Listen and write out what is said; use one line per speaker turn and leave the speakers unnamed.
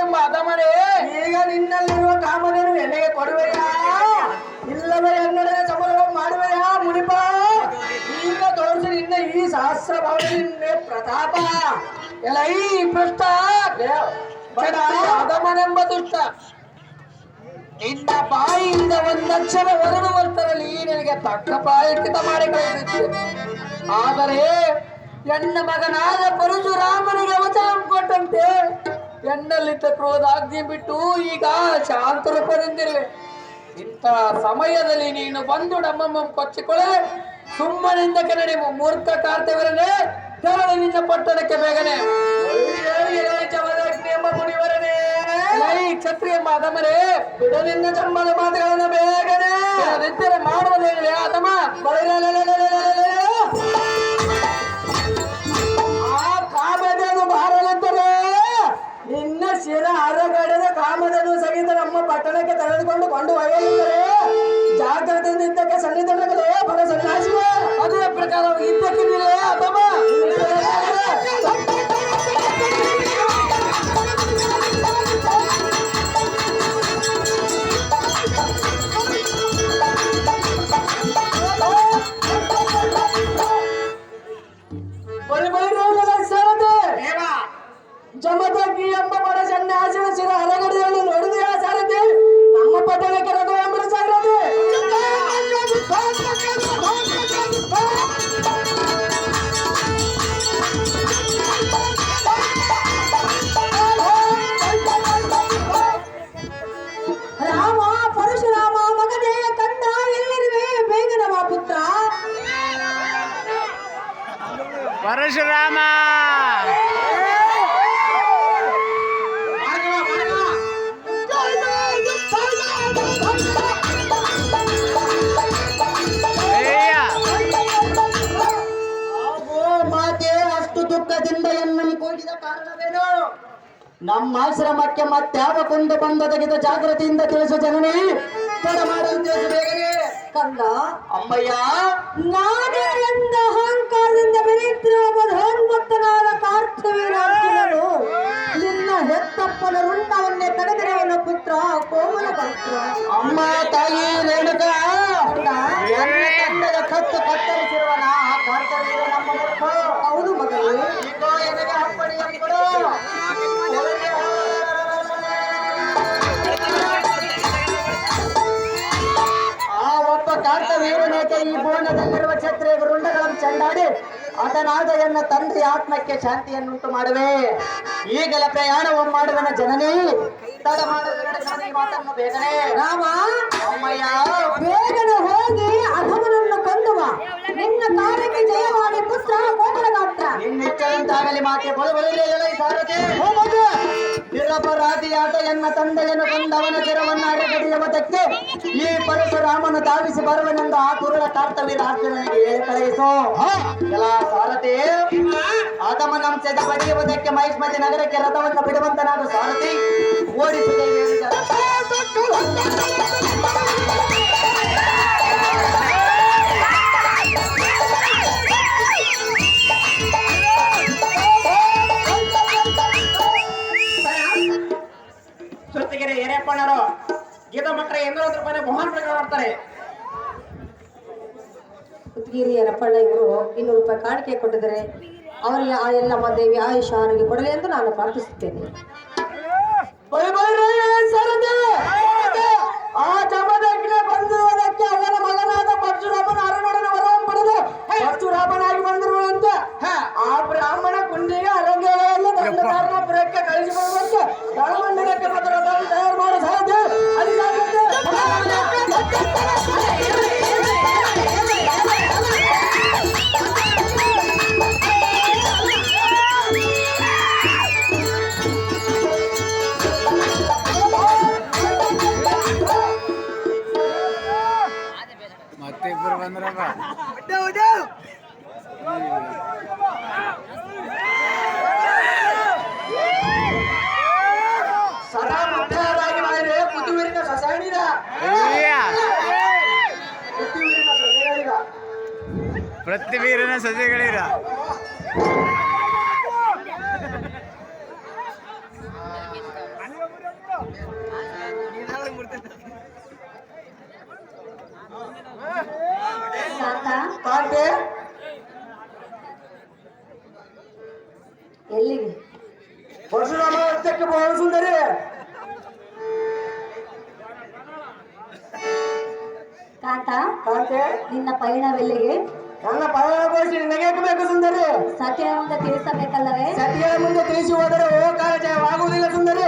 ಎಂಬ ಅದಮನೆ
ಈಗ ನಿನ್ನಲ್ಲಿರುವ ಕಾಮಧೇನು ಎಣ್ಣೆಗೆ ಕೊಡುವೆಯಾ ಇಲ್ಲವೇ ಎನ್ನೊಡನೆ ಸಮಾರೋಹ ಮಾಡುವೆಯಾ ಮುನಿಪ ಈಗ ತೋರಿಸಿ ನಿನ್ನ ಈ ಸಹಸ್ರ ಭಾವನೆ ಪ್ರತಾಪ
ಎಲ್ಲ ಈ ಪೃಷ್ಠ ಅದಮನೆಂಬ ದುಷ್ಟ ನಿನ್ನ ಬಾಯಿಯಿಂದ ಒಂದಕ್ಷರ ಹೊರಡುವಂತರಲ್ಲಿ ನನಗೆ ತಕ್ಕ ಪ್ರಾಯಶ್ಚಿತ ಮಾಡಿ ಕಳಿಸುತ್ತೇನೆ. ಆದರೆ ಎನ್ನ ಮಗನಾದ ಪರಶುರಾಮನಿಗೆ ವಚನ ಕೊಟ್ಟಂತೆ ಎನ್ನಲ್ಲಿದ್ದ ಕ್ರೋಧಾಗ್ನಿ ಬಿಟ್ಟು ಈಗ ಶಾಂತ ರೂಪದಿಂದಿರುವೆ. ಇಂಥ ಸಮಯದಲ್ಲಿ ನೀನು ಬಂದು ನಮ್ಮಮ್ಮ ಕೊಚ್ಚಿಕೊಳ್ಳೆ ಸುಮ್ಮನಿಂದಕ್ಕೆ ನಡಿ ಮೂರ್ಖ ಕಾರ್ತವ್ಯರೇ ತೆರಳು ನಿನ್ನ ಪಟ್ಟಣಕ್ಕೆ ಬೇಗನೆ.
ಎಂಬ ಮುನಿವರನೇ
ಕ್ಷತ್ರಿಯ ಎಂಬ ಅದಮರೇ
ಬಿಡು ನಿನ್ನ ಚಂಬಲ ಮಾತುಗಳನ್ನು ಬೇಗನೆ
ನಿಂತರೆ ಮಾಡುವುದೇನಿಲ್ಲ ಅದಮ
ಆ ಕಾಮಧೇನು ಬಾರಲೆಂದರೆ ನಿನ್ನ ಶಿರ ಅರಗಡೆದ ಕಾಮಧೇನು ಸಹಿತ ನಮ್ಮ ಪಟ್ಟಣಕ್ಕೆ ತೆಗೆದುಕೊಂಡು ಒಯ್ಯಲಿದ್ದರೆ ಜಾಗ್ರತೆಯಿಂದ ಇದ್ದಕ್ಕೆ ಸನ್ನಿಧಾನಗಳೇ ಬರ ಸನ್ಯಾಸಿವೆ
ಅದೇ ಪ್ರಕಾರ ಇದ್ದಕ್ಕಿಲ್ಲ ಅದಮ
ಜಮದಗ್ಗಿ ಎಂಬ ಬಡ ಸನ್ಯಾಸಿನ ಶಿರ ಹಲಗಡೆಯಲ್ಲಿ ನೋಡಿದೆಯಾ ಸಾರಥಿ ನಮ್ಮ ಪಟ್ಟಣಕ್ಕೆ ರಥ ಎಂಬ ಸಾರಥಿ ರಾಮ ಪರಶುರಾಮ ಮಗನೇ ಕಂದ ಎಲ್ಲಿರುವೆ ಬೇಗನೆ ಬಾ ಪುತ್ರ
ಪರಶುರಾಮ
ದುಃಖದಿಂದ ಎನ್ನನ್ನು ಕೂಡಿದ ಕಾರಣವೇನು ನಮ್ಮ ಆಶ್ರಮಕ್ಕೆ ಮತ್ಯಾವ ಕುಂದು ಬಂದ ತೆಗೆದ ಜಾಗೃತಿಯಿಂದ ತಿಳಿಸು ಜನನಿ ತಡ ಮಾಡಲು ತಿಳಿಸು ಬೇಗನೆ ಕಂದ
ಅಮ್ಮಯ್ಯ
ನಾನೇ ಎಂದ ಅಹಂಕಾರದಿಂದ ಬೆರೆಯುತ್ತಿರುವ ಮಧೋನ್ಮತ್ತನಾದ ಕಾರ್ತವೀರಾರ್ಜುನನು ನಿನ್ನ ಹೆತ್ತಪ್ಪನ ಋಣವನ್ನೇ ತೆಗೆದಿರುವನ ಪುತ್ರ ಕೋಮಲ ಪುತ್ರ
ಅಮ್ಮ ತಾಯಿ ರೇಣುಕ
ತಂದೆಯ ಕತ್ತು ಕತ್ತರಿಸಿರುವನ ಆ ಕಾರ್ತವೀರ ನಮ್ಮ ಮೂರ್ಖ ಹೌದು ಮಗನೇ ಈಗ ಎನಗೆ ಅಪ್ಪಣೆಯನ್ನು ಕೊಡು ಆ ಒಬ್ಬ ಕಾರ್ತವೀರನೇಕೆ ಈ ಭುವನದಲ್ಲಿರುವ ಕ್ಷತ್ರಿಯ ವೃಂದಗಳನ್ನು ಚೆಂಡಾಡಿ ಅದನಾದ ಎನ್ನ ತಂದೆಯ ಆತ್ಮಕ್ಕೆ ಶಾಂತಿಯನ್ನುಂಟು ಮಾಡುವೆ ಈಗಲ ಪ್ರಯಾಣವು ಮಾಡುವನ ಜನನಿ ತಡ ಮಾಡುವ ಮಾತನ್ನು ಬೇಗನೆ ರಾಮ
ಅಮ್ಮಯ್ಯ
ಬೇಗನೆ ಹೋಗಿ ಅಧಮನನ್ನು ಕೊಂದುವ ನಿನ್ನ ಕಾರ್ಯಕ್ಕೆ ಜಯವಾಡಿ ಪುತ್ರ ಕೋಮಲ ಗಾತ್ರ
ನಿನ್ನಿಚ್ಚಂತಾಗಲಿ ಮಾತೆ ಬಳುಬಳಿ ಸಾರಥಿ
ಹೋಗೋದು
ನಿರಪರಾಧಿಯಾದ ಎನ್ನ ತಂದೆಯನ್ನು ಕೊಂದವನ ಚಿರವನ್ನ ಅರೆಗಡಿಯುವುದಕ್ಕೆ ಈ ಪರಶುರಾಮನು ಧಾವಿಸಿ ಬರುವನೆಂದು ಆ ಕುರುಳ ಕಾರ್ತವೀರ ಅರ್ಜುನನಿಗೆ ಹೇಳಿ ಕಳುಹಿಸು. ಎಲ್ಲ ಸಾರಥಿ ಆತಮನಂಶದ ಬಡಿಯುವುದಕ್ಕೆ ಮಹಿಷ್ಮತಿ ನಗರಕ್ಕೆ ರಥವನ್ನು ಬಿಡುವಂತನಾದ ಸಾರಥಿ ಓಡಿಸುತ್ತೇವೆ.
ಸುತ್ತಿಗೆರೆ ಎರೆಪ್ಪಣ್ಣರು ಗೀತಾ ಮಕ್ಕಳ 800 ರೂಪಾಯಿ ಬಹುಮಾನ ಪ್ರಕಾರ ಮಾಡ್ತಾರೆ.
ಸುತ್ತಿಗೆರೆ ಎರೆಪ್ಪಣ್ಣ ಇವರು 200 ರೂಪಾಯಿ ಕಾಣಿಕೆ ಕೊಟ್ಟಿದ್ದಾರೆ. ಅವರಿಗೆ ಆ ಎಲ್ಲಮ್ಮ ದೇವಿ ಆಯುಷ ಆರೋಗ್ಯ ಕೊಡಲಿ ಎಂದು ನಾನು ಪ್ರಾರ್ಥಿಸುತ್ತೇನೆ.
ಆ ಜಮದಗ್ನಿ ಬಂದಿರುವುದಕ್ಕೆ ಅವನ ಮಗನಾದ ಪರಶುರಾಮನ ಅರನೊಡನೆ ವರವನ್ನು ಪಡೆದು ಪರಶುರಾಮನಾಗಿ ಬಂದಿರುವಂತೆ ಆ ಬ್ರಾಹ್ಮಣ ಕುಂಡಿಗೆ ಅರಂಗದಲ್ಲಿ ದಂಡಕಾರಪುರಕ್ಕೆ ಕಳಿಸಿಕೊಳ್ಳುವಂತೆ ರಣಮಂದಿರಕ್ಕೆ ತಯಾರು ಮಾಡೋ ಸಾಧ್ಯ
ಮತ್ತೆ ಇಬ್ಬರು ಬಂದ್ರಪ್ಪ.
ಸರಾಮುಖರಾಗಿ ಮಾಡಿದ್ರೆ ಪುತ್ತೂರಿನ ಸಸಾಣಿದ
ಪ್ರತಿವೀರನ ಸಜೆಗಳಿರ
ಎಲ್ಲಿಗೆ?
ಪರಶುರಾಮ ಹಸ್ತಕ್ಕೆ ಬಹು ಸುಂದರಿ.
ಕಾಂತ,
ಕಾಂತೆ,
ನಿನ್ನ ಪಯಣವೆಲ್ಲಿಗೆ?
ನನ್ನ ಪರವಾಗಿ ನಿನಗೆ ಬೇಕು ಸುಂದರಿ.
ಸತ್ಯ ಮುಂದೆ ತಿಳಿಸಬೇಕಲ್ಲವೇ?
ಸತಿಯ ಮುಂದೆ ತಿಳಿಸಿ ಹೋದರೆ ಓ ಕಾಲ ಜಯವಾಗುವುದಿಲ್ಲ ಸುಂದರಿ.